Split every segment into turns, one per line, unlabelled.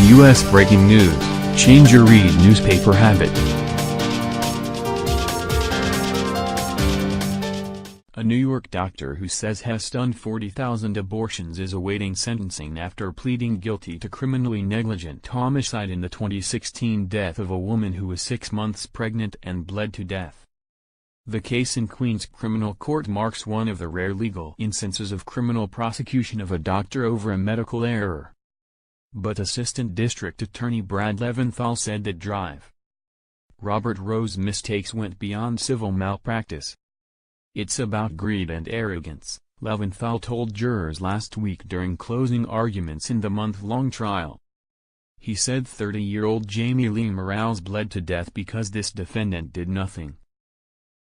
U.S. breaking news, change your read newspaper habit. A New York doctor who says has done 40,000 abortions is awaiting sentencing after pleading guilty to criminally negligent homicide in the 2016 death of a woman who was 6 months pregnant and bled to death. The case in Queens criminal court marks one of the rare legal instances of criminal prosecution of a doctor over a medical error. But Assistant District Attorney Brad Leventhal said that Drive. Robert Rowe's mistakes went beyond civil malpractice. It's about greed and arrogance, Leventhal told jurors last week during closing arguments in the month-long trial. He said 30-year-old Jaime Lee Morales bled to death because this defendant did nothing.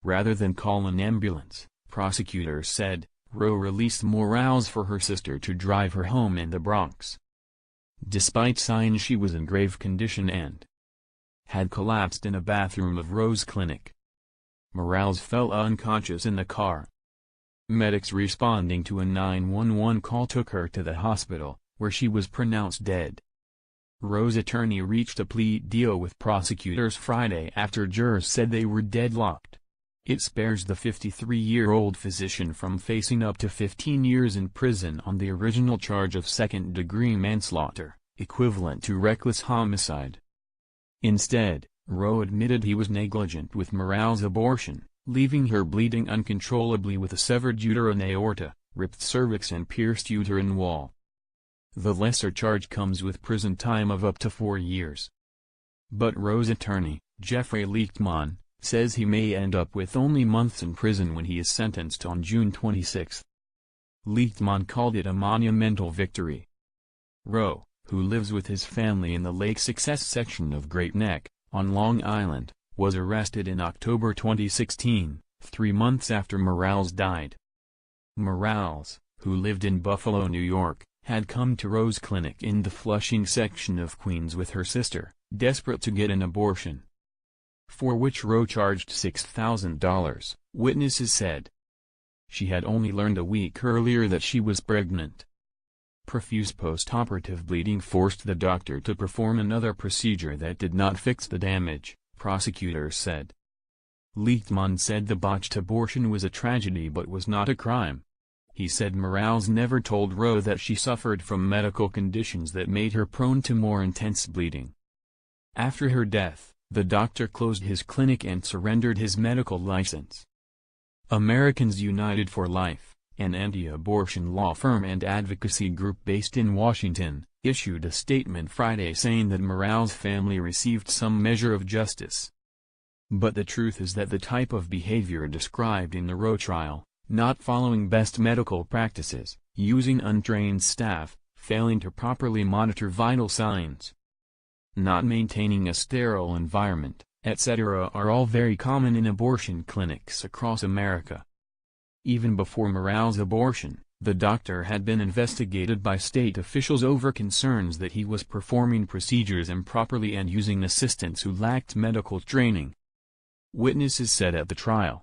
Rather than call an ambulance, prosecutors said, Rowe released Morales for her sister to drive her home in the Bronx. Despite signs she was in grave condition and had collapsed in a bathroom of Rowe's clinic, Morales fell unconscious in the car. Medics responding to a 911 call took her to the hospital, where she was pronounced dead. Rowe's attorney reached a plea deal with prosecutors Friday after jurors said they were deadlocked. It spares the 53-year-old physician from facing up to 15 years in prison on the original charge of second-degree manslaughter, equivalent to reckless homicide. Instead, Rowe admitted he was negligent with Morales' abortion, leaving her bleeding uncontrollably with a severed uterine aorta, ripped cervix and pierced uterine wall. The lesser charge comes with prison time of up to 4 years. But Rowe's attorney, Jeffrey Lichtman, says he may end up with only months in prison when he is sentenced on June 26. Lichtman called it a monumental victory. Rowe, who lives with his family in the Lake Success section of Great Neck, on Long Island, was arrested in October 2016, 3 months after Morales died. Morales, who lived in Buffalo, New York, had come to Rowe's clinic in the Flushing section of Queens with her sister, desperate to get an abortion, for which Rowe charged $6,000, witnesses said. She had only learned a week earlier that she was pregnant. Profuse post-operative bleeding forced the doctor to perform another procedure that did not fix the damage, prosecutors said. Lichtman said the botched abortion was a tragedy but was not a crime. He said Morales never told Rowe that she suffered from medical conditions that made her prone to more intense bleeding. After her death, the doctor closed his clinic and surrendered his medical license. Americans United for Life, an anti-abortion law firm and advocacy group based in Washington, issued a statement Friday saying that Morales' family received some measure of justice. But the truth is that the type of behavior described in the Rowe trial, not following best medical practices, using untrained staff, failing to properly monitor vital signs, not maintaining a sterile environment, etc. are all very common in abortion clinics across America. Even before Morales' abortion, the doctor had been investigated by state officials over concerns that he was performing procedures improperly and using assistants who lacked medical training. Witnesses said at the trial.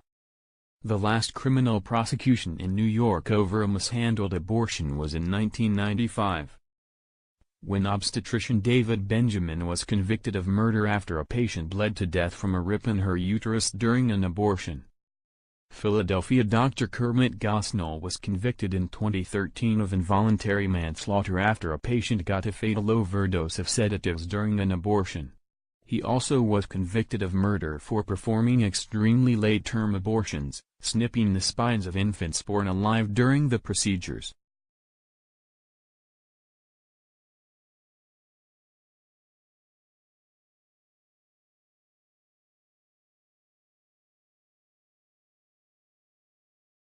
The last criminal prosecution in New York over a mishandled abortion was in 1995. When obstetrician David Benjamin was convicted of murder after a patient bled to death from a rip in her uterus during an abortion. Philadelphia Dr. Kermit Gosnell was convicted in 2013 of involuntary manslaughter after a patient got a fatal overdose of sedatives during an abortion. He also was convicted of murder for performing extremely late-term abortions, snipping the spines of infants born alive during the procedures.